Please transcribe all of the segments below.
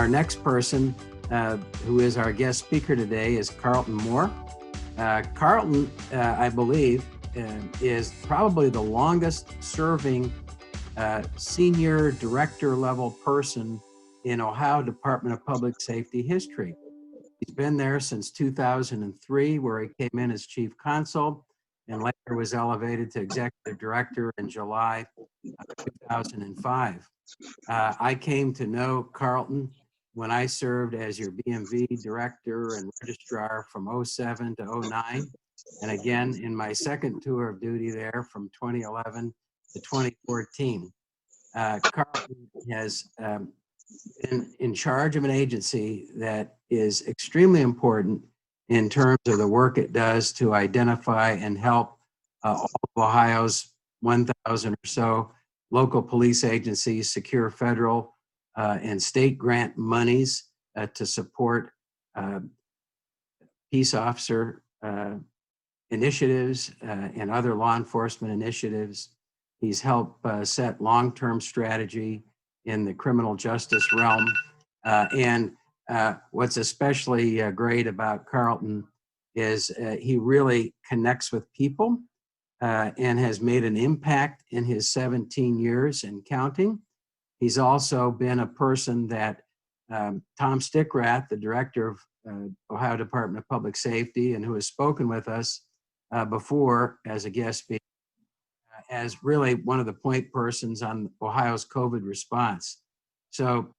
our next person, who is our guest speaker today, is Carlton Moore. Karhlton, I believe, is probably the longest serving senior director level person in Ohio Department of Public Safety history. He's been there since 2003, where he came in as chief counsel and later was elevated to executive director in July 2005. I came to know Karhlton when I served as your BMV director and registrar from 07 to 09, and again in my second tour of duty there from 2011 to 2014. Karhlton has been in charge of an agency that is extremely important in terms of the work it does to identify and help all of Ohio's 1,000 or so local police agencies secure federal and state grant monies to support peace officer initiatives and other law enforcement initiatives. He's helped set long-term strategy in the criminal justice realm. And what's especially great about Karhlton is he really connects with people and has made an impact in his 17 years and counting. He's also been a person that Tom Stickrath, the director of Ohio Department of Public Safety, and who has spoken with us before as a guest speaker, as really one of the point persons on Ohio's COVID response. So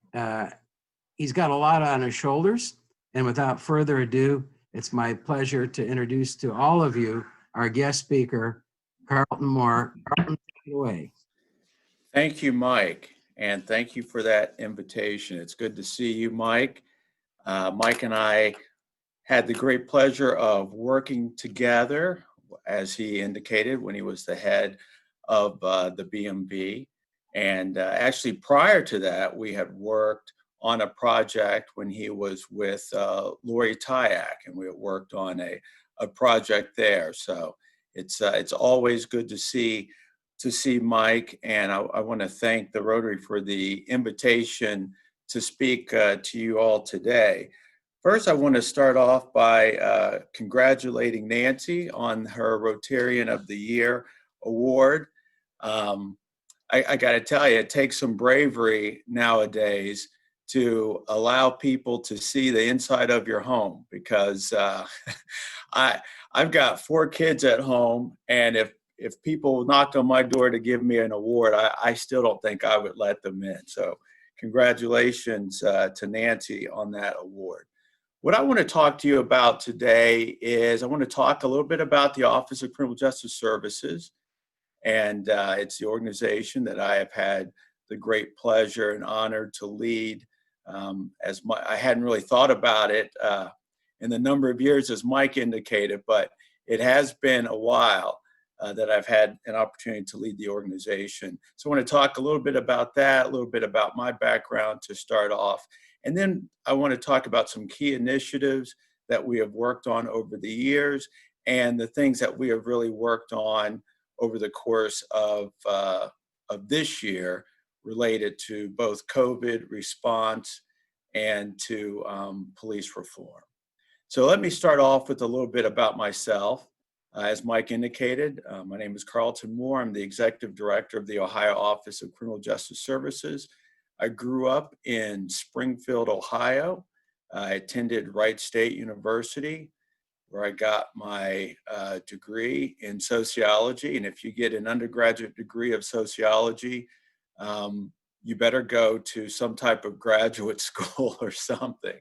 he's got a lot on his shoulders. And without further ado, it's my pleasure to introduce to all of you our guest speaker, Carlton Moore. Carlton, take it away. Thank you, Mike. And thank you for that invitation. It's good to see you, Mike. Mike and I had the great pleasure of working together, as he indicated, when he was the head of the BMV. And actually prior to that, we had worked on a project when he was with Lori Tyak, and we had worked on a project there. So it's always good to see Mike, and I want to thank the Rotary for the invitation to speak to you all today. First, I want to start off by congratulating Nancy on her Rotarian of the Year award. I got to tell you, it takes some bravery nowadays to allow people to see the inside of your home, because I've got 4 kids at home, and if people knocked on my door to give me an award, I still don't think I would let them in. So congratulations to Nancy on that award. What I want to talk to you about today is I want to talk a little bit about the Office of Criminal Justice Services. And it's the organization that I have had the great pleasure and honor to lead. I hadn't really thought about it in the number of years as Mike indicated, but it has been a while that I've had an opportunity to lead the organization. So I want to talk a little bit about that, a little bit about my background to start off. And then I want to talk about some key initiatives that we have worked on over the years and the things that we have really worked on over the course of this year related to both COVID response and to police reform. So let me start off with a little bit about myself. As Mike indicated, my name is Carlton Moore. I'm the Executive Director of the Ohio Office of Criminal Justice Services. I grew up in Springfield, Ohio. I attended Wright State University, where I got my degree in sociology. And if you get an undergraduate degree of sociology, you better go to some type of graduate school or something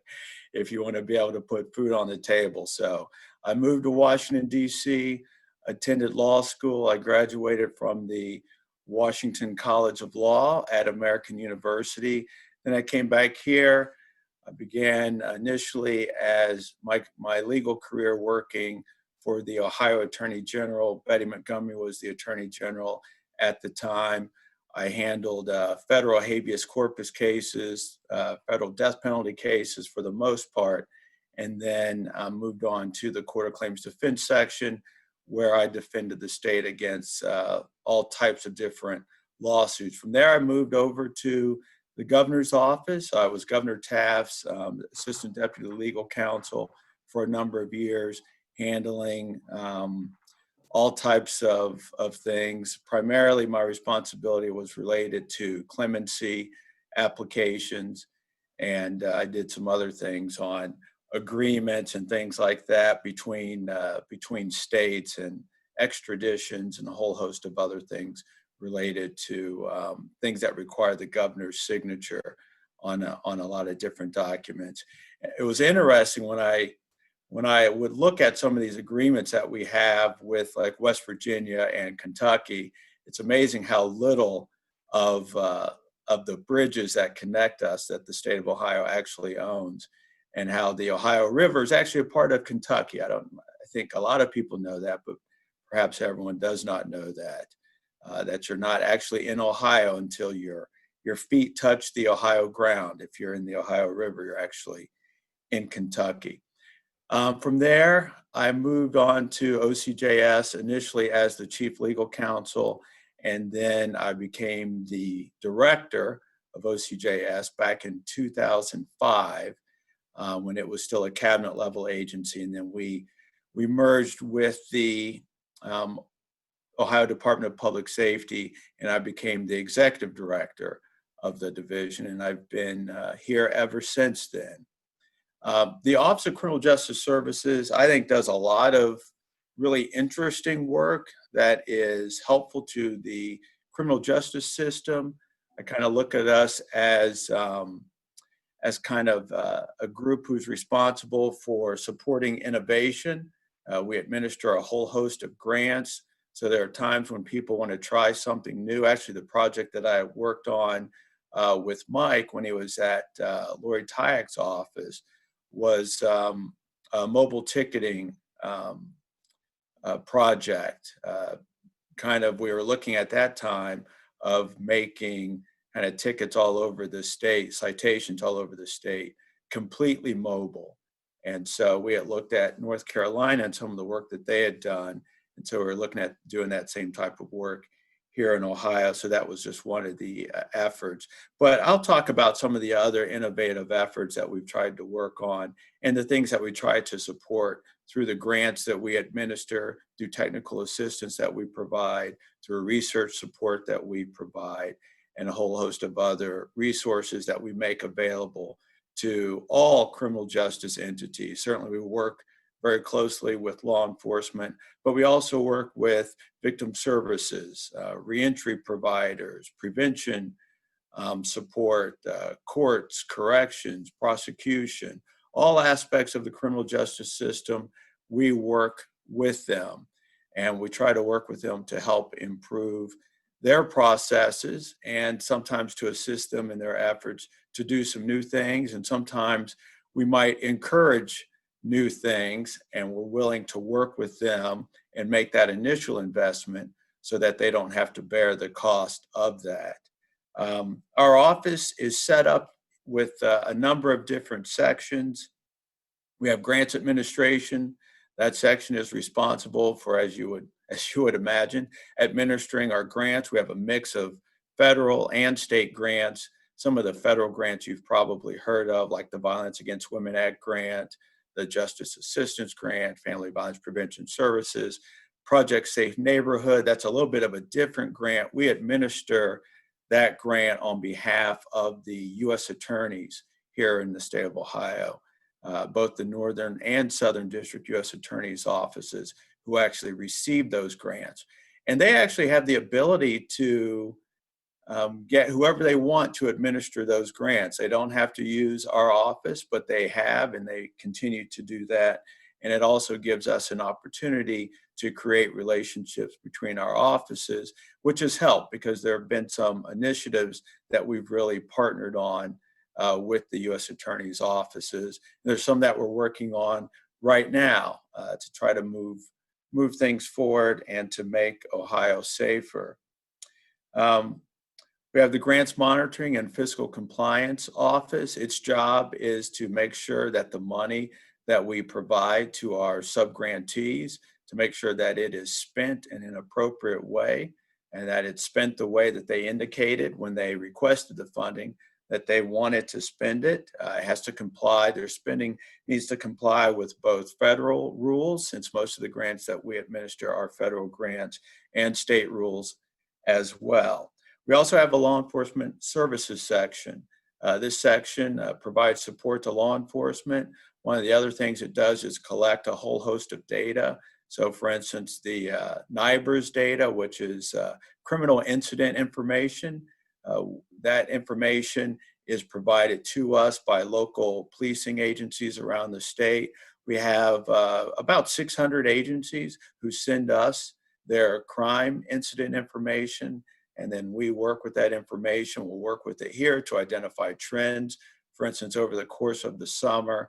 if you want to be able to put food on the table. So I moved to Washington, D.C., attended law school. I graduated from the Washington College of Law at American University. Then I came back here. I began initially as my legal career working for the Ohio Attorney General. Betty Montgomery was the Attorney General at the time. I handled federal habeas corpus cases, federal death penalty cases for the most part, and then moved on to the Court of Claims Defense section, where I defended the state against all types of different lawsuits. From there, I moved over to the governor's office. I was Governor Taft's assistant deputy legal counsel for a number of years, handling all types of things. Primarily, my responsibility was related to clemency applications, and I did some other things on agreements and things like that between states, and extraditions, and a whole host of other things related to things that require the governor's signature on a lot of different documents. It was interesting when I would look at some of these agreements that we have with like West Virginia and Kentucky. It's amazing how little of the bridges that connect us that the state of Ohio actually owns, and how the Ohio River is actually a part of Kentucky. I think a lot of people know that, but perhaps everyone does not know that you're not actually in Ohio until your feet touch the Ohio ground. If you're in the Ohio River, you're actually in Kentucky. From there, I moved on to OCJS initially as the chief legal counsel, and then I became the director of OCJS back in 2005, when it was still a cabinet level agency. And then we merged with the Ohio Department of Public Safety, and I became the executive director of the division, and I've been here ever since then. The Office of Criminal Justice Services, I think, does a lot of really interesting work that is helpful to the criminal justice system. I kind of look at us as kind of a group who's responsible for supporting innovation. We administer a whole host of grants. So there are times when people want to try something new. Actually, the project that I worked on with Mike when he was at Lori Tyak's office was a mobile ticketing project. We were looking at that time of making kind of tickets all over the state, citations all over the state, completely mobile. And so we had looked at North Carolina and some of the work that they had done. And so we were looking at doing that same type of work here in Ohio. So that was just one of the efforts. But I'll talk about some of the other innovative efforts that we've tried to work on, and the things that we try to support through the grants that we administer, through technical assistance that we provide, through research support that we provide, and a whole host of other resources that we make available to all criminal justice entities. Certainly we work very closely with law enforcement, but we also work with victim services, reentry providers, prevention support, courts, corrections, prosecution, all aspects of the criminal justice system. We work with them, and we try to work with them to help improve their processes, and sometimes to assist them in their efforts to do some new things. And sometimes we might encourage new things, and we're willing to work with them and make that initial investment so that they don't have to bear the cost of that. Our office is set up with a number of different sections. We have grants administration. That section is responsible for, as you would imagine, administering our grants. We have a mix of federal and state grants. Some of the federal grants you've probably heard of, like the Violence Against Women Act grant, the Justice Assistance Grant, Family Violence Prevention Services, Project Safe Neighborhood. That's a little bit of a different grant. We administer that grant on behalf of the U.S. attorneys here in the state of Ohio, both the Northern and Southern District U.S. attorneys' offices who actually receive those grants. And they actually have the ability to get whoever they want to administer those grants. They don't have to use our office, but they have, and they continue to do that. And it also gives us an opportunity to create relationships between our offices, which has helped because there have been some initiatives that we've really partnered on with the U.S. attorney's offices. There's some that we're working on right now to try to move things forward and to make Ohio safer. We have the Grants Monitoring and Fiscal Compliance Office. Its job is to make sure that the money that we provide to our subgrantees, to make sure that it is spent in an appropriate way, and that it's spent the way that they indicated when they requested the funding, that they wanted to spend it. It has to comply, their spending needs to comply with both federal rules, since most of the grants that we administer are federal grants, and state rules as well. We also have a law enforcement services section. This section provides support to law enforcement. One of the other things it does is collect a whole host of data. So for instance, the NIBRS data, which is criminal incident information, that information is provided to us by local policing agencies around the state. We have about 600 agencies who send us their crime incident information, and then we work with that information. We'll work with it here to identify trends. For instance, over the course of the summer,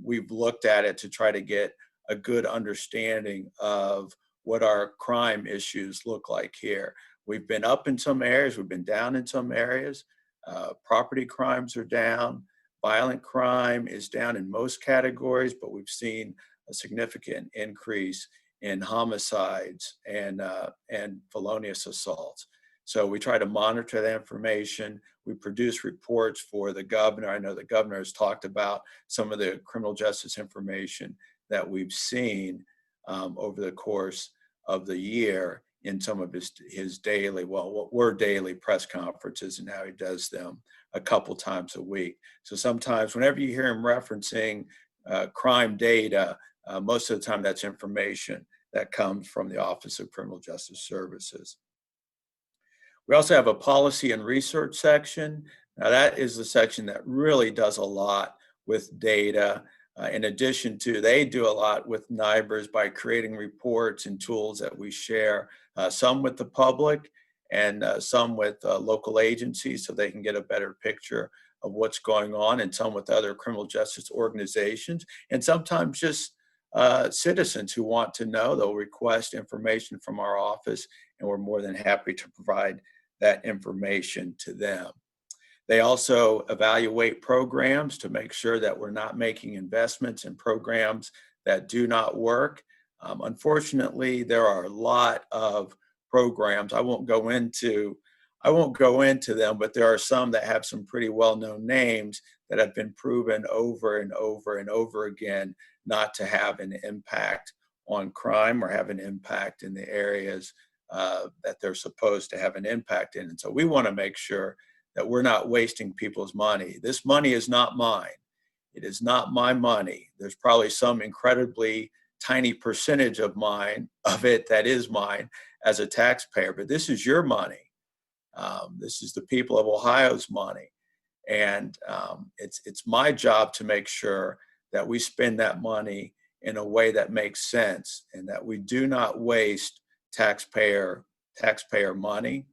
we've looked at it to try to get a good understanding of what our crime issues look like here. We've been up in some areas, we've been down in some areas. Property crimes are down. Violent crime is down in most categories, but we've seen a significant increase in homicides and felonious assaults. So we try to monitor that information. We produce reports for the governor. I know the governor has talked about some of the criminal justice information that we've seen over the course of the year in some of his daily, well, what were daily press conferences, and now he does them a couple times a week. So sometimes whenever you hear him referencing crime data, most of the time that's information that comes from the Office of Criminal Justice Services. We also have a policy and research section. Now that is the section that really does a lot with data. In addition to, they do a lot with NIBRS by creating reports and tools that we share, some with the public and some with local agencies so they can get a better picture of what's going on, and some with other criminal justice organizations, and sometimes just citizens who want to know. They'll request information from our office, and we're more than happy to provide that information to them. They also evaluate programs to make sure that we're not making investments in programs that do not work. Unfortunately, there are a lot of programs. I won't go into them, but there are some that have some pretty well-known names that have been proven over and over and over again not to have an impact on crime or have an impact in the areas that they're supposed to have an impact in. And so we want to make sure that we're not wasting people's money. This money is not mine. It is not my money. There's probably some incredibly tiny percentage of it that is mine as a taxpayer, but this is your money. This is the people of Ohio's money. And it's my job to make sure that we spend that money in a way that makes sense and that we do not waste taxpayer money.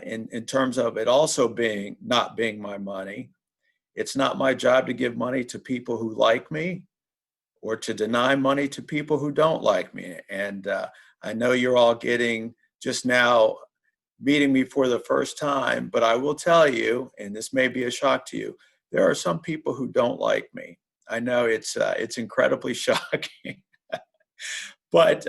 In terms of it also not being my money, it's not my job to give money to people who like me or to deny money to people who don't like me. And I know you're all just now meeting me for the first time, but I will tell you, and this may be a shock to you, there are some people who don't like me. I know it's incredibly shocking, but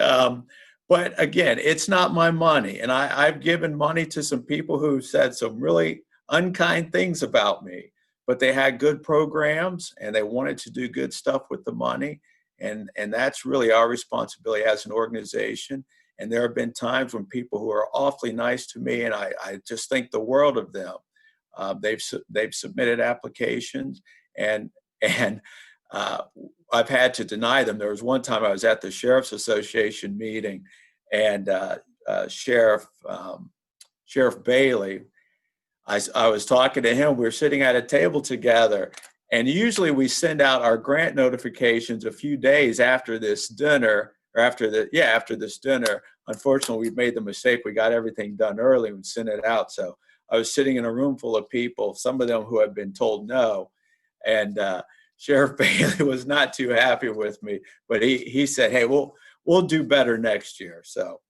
again, it's not my money. And I've given money to some people who said some really unkind things about me, but they had good programs and they wanted to do good stuff with the money. And that's really our responsibility as an organization. And there have been times when people who are awfully nice to me, and I just think the world of them, they've submitted applications, and I've had to deny them. There was one time I was at the Sheriff's Association meeting, and Sheriff Bailey, I was talking to him. We were sitting at a table together, and usually we send out our grant notifications a few days after this dinner, or after this dinner. Unfortunately, we made the mistake. We got everything done early and sent it out. So I was sitting in a room full of people, some of them who had been told no, and Sheriff Bailey was not too happy with me, but he said, "Hey, we'll do better next year." So,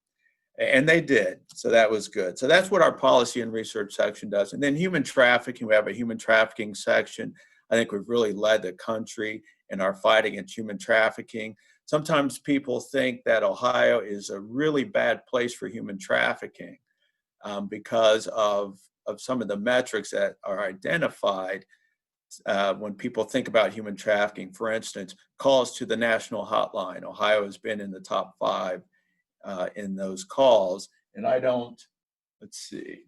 and they did. So that was good. So that's what our policy and research section does. And then human trafficking, we have a human trafficking section. I think we've really led the country in our fight against human trafficking. Sometimes people think that Ohio is a really bad place for human trafficking because of of some of the metrics that are identified when people think about human trafficking. For instance, calls to the national hotline. Ohio has been in the top 5 in those calls. And let's see,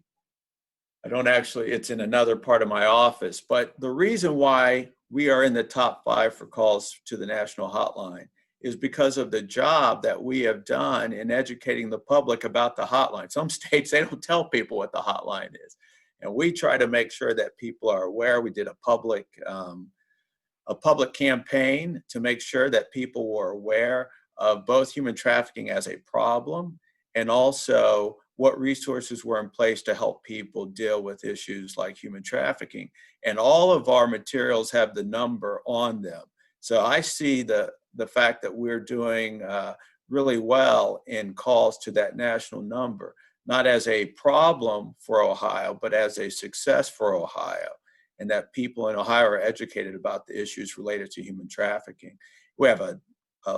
I don't actually, it's in another part of my office. But the reason why we are in the top 5 for calls to the national hotline is because of the job that we have done in educating the public about the hotline. Some states, they don't tell people what the hotline is. And we try to make sure that people are aware. We did a public campaign to make sure that people were aware of both human trafficking as a problem and also what resources were in place to help people deal with issues like human trafficking. And all of our materials have the number on them. So I see the fact that we're doing really well in calls to that national number, not as a problem for Ohio, but as a success for Ohio, and that people in Ohio are educated about the issues related to human trafficking. We have a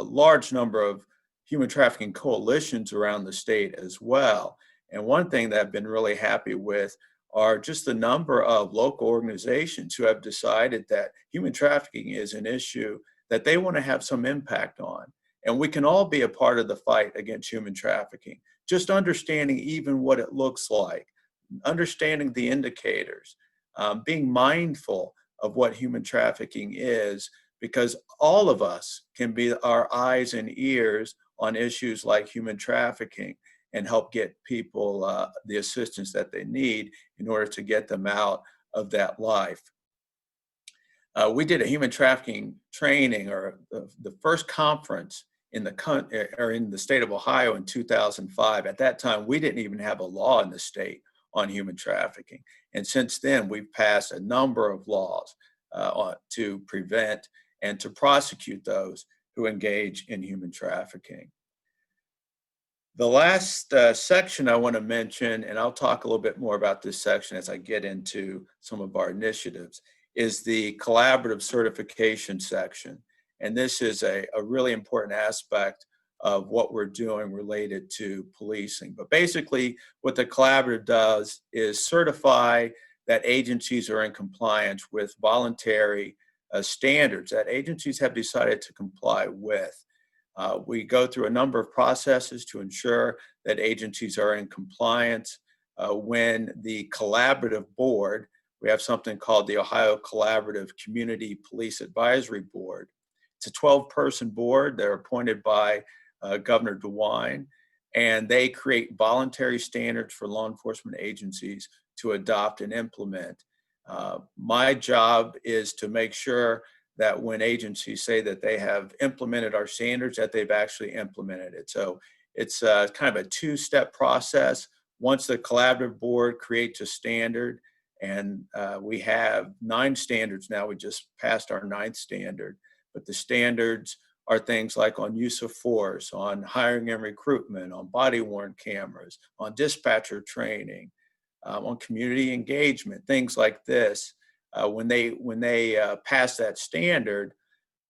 large number of human trafficking coalitions around the state as well. And one thing that I've been really happy with are just the number of local organizations who have decided that human trafficking is an issue that they want to have some impact on. And we can all be a part of the fight against human trafficking. Just understanding even what it looks like, understanding the indicators, being mindful of what human trafficking is, because all of us can be our eyes and ears on issues like human trafficking and help get people the assistance that they need in order to get them out of that life. We did a human trafficking training, or the first conference in the state of Ohio in 2005. At that time, we didn't even have a law in the state on human trafficking. And since then, we've passed a number of laws to prevent and to prosecute those who engage in human trafficking. The last section I want to mention, and I'll talk a little bit more about this section as I get into some of our initiatives, is the collaborative certification section. And this is a really important aspect of what we're doing related to policing. But basically, what the collaborative does is certify that agencies are in compliance with voluntary standards that agencies have decided to comply with. We go through a number of processes to ensure that agencies are in compliance. When the collaborative board, we have something called the Ohio Collaborative Community Police Advisory Board. It's a 12-person board. They're appointed by Governor DeWine, and they create voluntary standards for law enforcement agencies to adopt and implement. My job is to make sure that when agencies say that they have implemented our standards, that they've actually implemented it. So it's kind of a two-step process. Once the collaborative board creates a standard, and we have 9 standards now, we just passed our 9th standard, but the standards are things like on use of force, on hiring and recruitment, on body-worn cameras, on dispatcher training, on community engagement, things like this. When they pass that standard,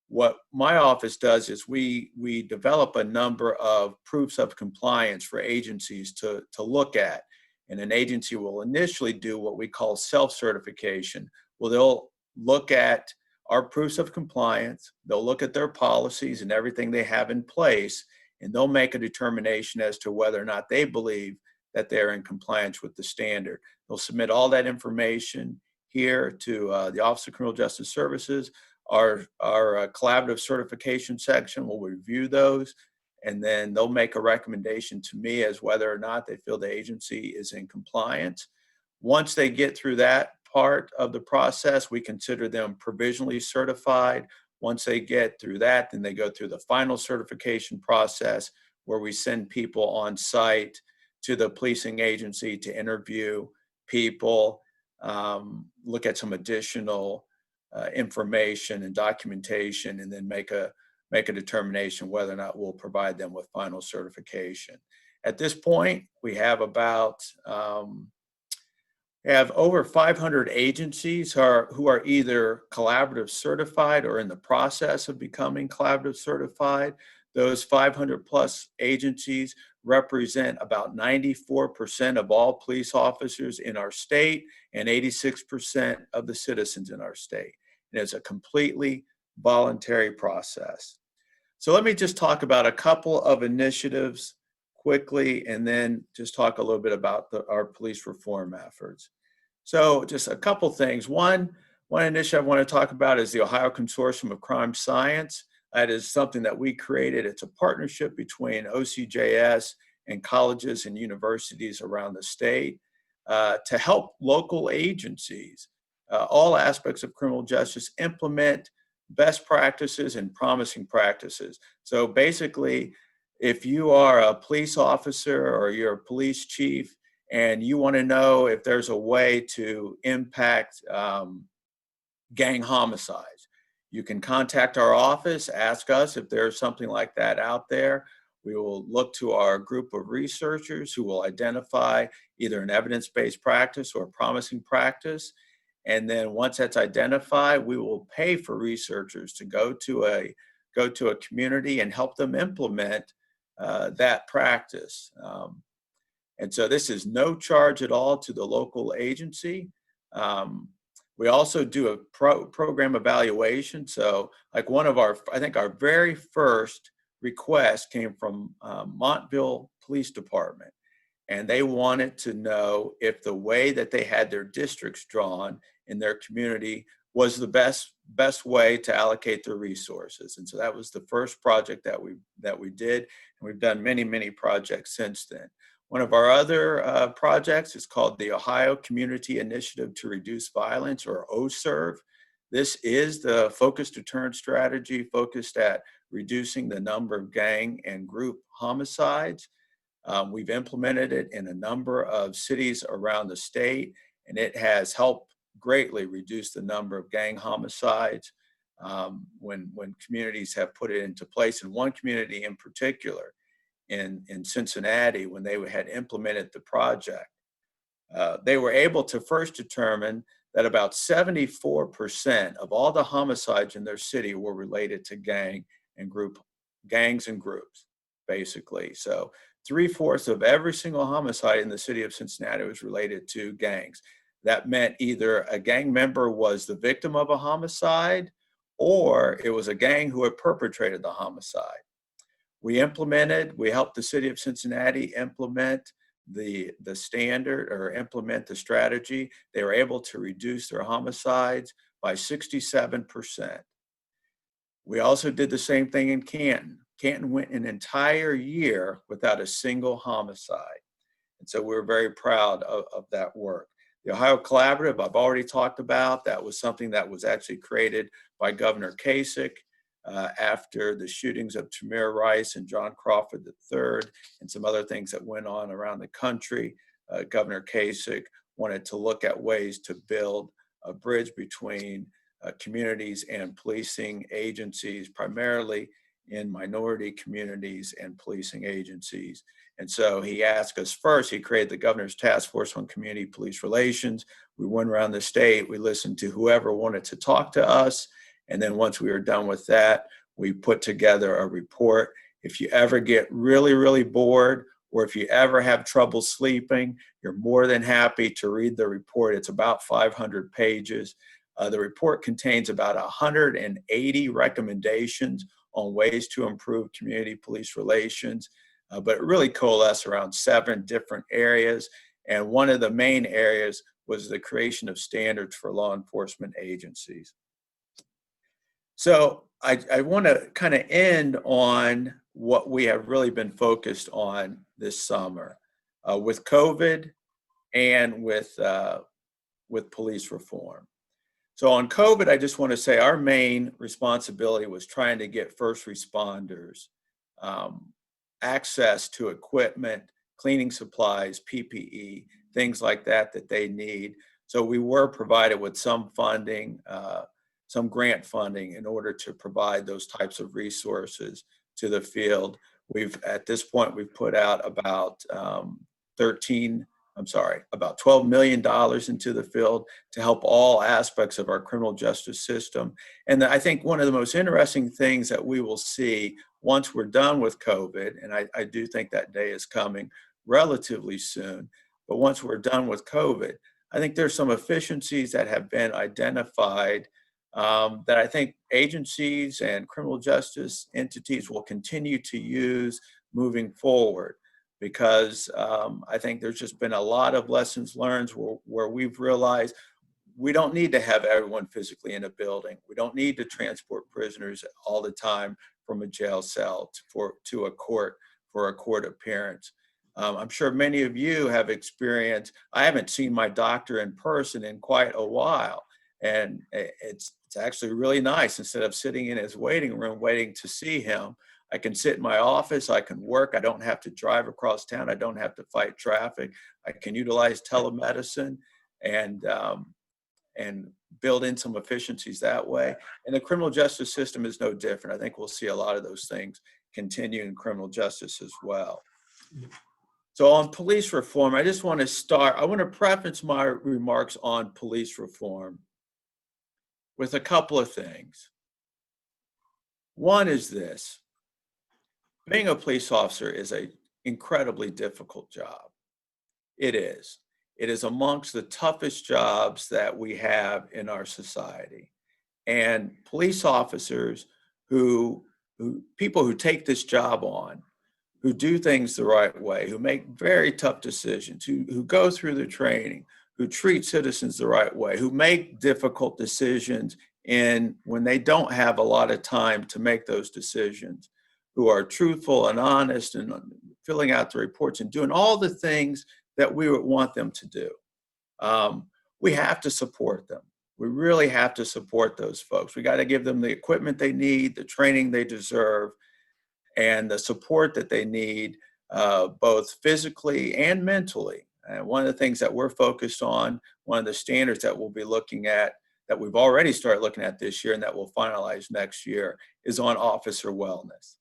what my office does is we develop a number of proofs of compliance for agencies to look at. And an agency will initially do what we call self-certification. Well, they'll look at our proofs of compliance, they'll look at their policies and everything they have in place, and they'll make a determination as to whether or not they believe that they're in compliance with the standard. They'll submit all that information here to the Office of Criminal Justice Services. Our collaborative certification section will review those, and then they'll make a recommendation to me as whether or not they feel the agency is in compliance. Once they get through that part of the process, we consider them provisionally certified. Once they get through that, then they go through the final certification process, where we send people on site to the policing agency to interview people, look at some additional information and documentation, and then make a determination whether or not we'll provide them with final certification. At this point, we have over 500 agencies who are either collaborative certified or in the process of becoming collaborative certified. Those 500 plus agencies represent about 94% of all police officers in our state and 86% of the citizens in our state. And it's a completely voluntary process. So let me just talk about a couple of initiatives quickly, and then just talk a little bit about our police reform efforts. So just a couple things. One initiative I want to talk about is the Ohio Consortium of Crime Science. That is something that we created. It's a partnership between OCJS and colleges and universities around the state to help local agencies, all aspects of criminal justice, implement best practices and promising practices. So basically, if you are a police officer or you're a police chief and you want to know if there's a way to impact gang homicides, you can contact our office, ask us if there's something like that out there. We will look to our group of researchers who will identify either an evidence-based practice or a promising practice. And then once that's identified, we will pay for researchers to go to a community and help them implement that practice. And so this is no charge at all to the local agency. We also do a program evaluation. So like I think our very first request came from Montville Police Department. And they wanted to know if the way that they had their districts drawn in their community was the best way to allocate their resources. And so that was the first project that we did. And we've done many projects since then. One of our other projects is called the Ohio Community Initiative to Reduce Violence, or OSERV. This is the focused deterrent strategy focused at reducing the number of gang and group homicides. We've implemented it in a number of cities around the state, and it has helped greatly reduce the number of gang homicides when communities have put it into place. In one community in particular, in Cincinnati, when they had implemented the project, they were able to first determine that about 74% of all the homicides in their city were related to gangs and groups, basically. So 3/4 of every single homicide in the city of Cincinnati was related to gangs. That meant either a gang member was the victim of a homicide, or it was a gang who had perpetrated the homicide. We helped the city of Cincinnati implement the standard, or implement the strategy. They were able to reduce their homicides by 67%. We also did the same thing in Canton. Canton went an entire year without a single homicide. And so we're very proud of that work. The Ohio Collaborative, I've already talked about. That was something that was actually created by Governor Kasich after the shootings of Tamir Rice and John Crawford III, and some other things that went on around the country. Governor Kasich wanted to look at ways to build a bridge between communities and policing agencies, primarily in minority communities and policing agencies. And so he asked us first, he created the Governor's Task Force on Community Police Relations. We went around the state, we listened to whoever wanted to talk to us. And then once we were done with that, we put together a report. If you ever get really bored, or if you ever have trouble sleeping, you're more than happy to read the report. It's about 500 pages. The report contains about 180 recommendations on ways to improve community police relations, but it really coalesced around 7 different areas. And one of the main areas was the creation of standards for law enforcement agencies. So I want to kind of end on what we have really been focused on this summer with COVID and with police reform. So on COVID, I just want to say our main responsibility was trying to get first responders access to equipment, cleaning supplies, PPE, things like that they need. So we were provided with some funding, some grant funding, in order to provide those types of resources to the field. At this point, we've put out about about $12 million into the field to help all aspects of our criminal justice system. And I think one of the most interesting things that we will see once we're done with COVID, and I do think that day is coming relatively soon, but once we're done with COVID, I think there's some efficiencies that have been identified that I think agencies and criminal justice entities will continue to use moving forward, because I think there's just been a lot of lessons learned where we've realized we don't need to have everyone physically in a building. We don't need to transport prisoners all the time from a jail cell to a court for a court appearance. I'm sure many of you have experienced, I haven't seen my doctor in person in quite a while. And it's actually really nice. Instead of sitting in his waiting room waiting to see him, I can sit in my office, I can work, I don't have to drive across town, I don't have to fight traffic, I can utilize telemedicine and build in some efficiencies that way. And the criminal justice system is no different. I think we'll see a lot of those things continue in criminal justice as well. So on police reform, I just want to preface my remarks on police reform with a couple of things. One is this: being a police officer is an incredibly difficult job. It is. It is amongst the toughest jobs that we have in our society. And police officers people who take this job on, who do things the right way, who make very tough decisions, who go through the training, who treat citizens the right way, who make difficult decisions when they don't have a lot of time to make those decisions, who are truthful and honest and filling out the reports and doing all the things that we would want them to do. We have to support them. We really have to support those folks. We got to give them the equipment they need, the training they deserve, and the support that they need, both physically and mentally. And one of the things that we're focused on, one of the standards that we'll be looking at, that we've already started looking at this year and that we'll finalize next year, is on officer wellness.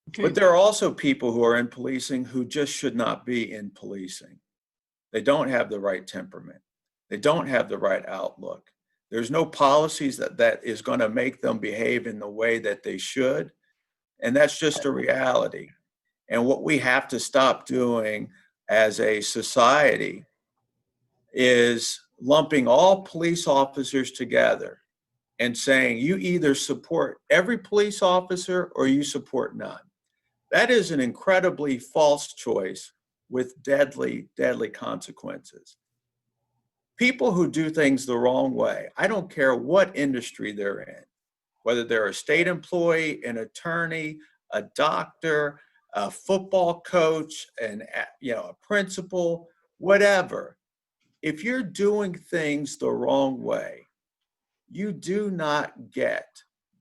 Okay. But there are also people who are in policing who just should not be in policing. They don't have the right temperament. They don't have the right outlook. There's no policies that is going to make them behave in the way that they should. And that's just a reality. And what we have to stop doing as a society is lumping all police officers together and saying, you either support every police officer or you support none. That is an incredibly false choice with deadly, deadly consequences. People who do things the wrong way, I don't care what industry they're in, whether they're a state employee, an attorney, a doctor, a football coach, a principal, whatever. If you're doing things the wrong way, you do not get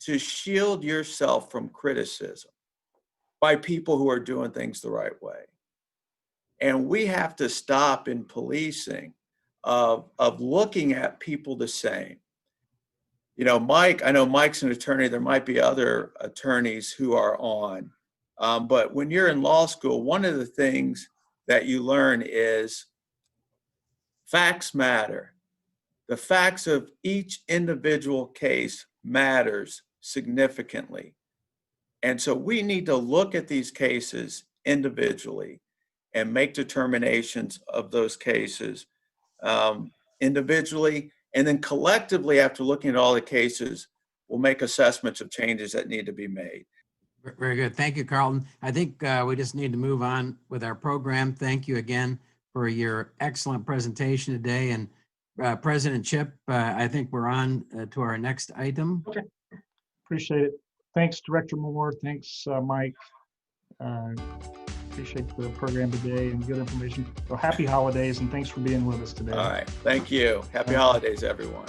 to shield yourself from criticism by people who are doing things the right way. And we have to stop in policing of looking at people the same. You know, Mike, I know Mike's an attorney. There might be other attorneys who are on. But when you're in law school, one of the things that you learn is facts matter. The facts of each individual case matters significantly. And so we need to look at these cases individually and make determinations of those cases individually. And then collectively, after looking at all the cases, we'll make assessments of changes that need to be made. Very good. Thank you, Karlton. I think we just need to move on with our program. Thank you again for your excellent presentation today. And President Chip, I think we're on to our next item. Okay, appreciate it. Thanks, Director Moore. Thanks, Mike. Appreciate the program today and good information. So happy holidays and thanks for being with us today. All right. Thank you. Happy holidays, everyone.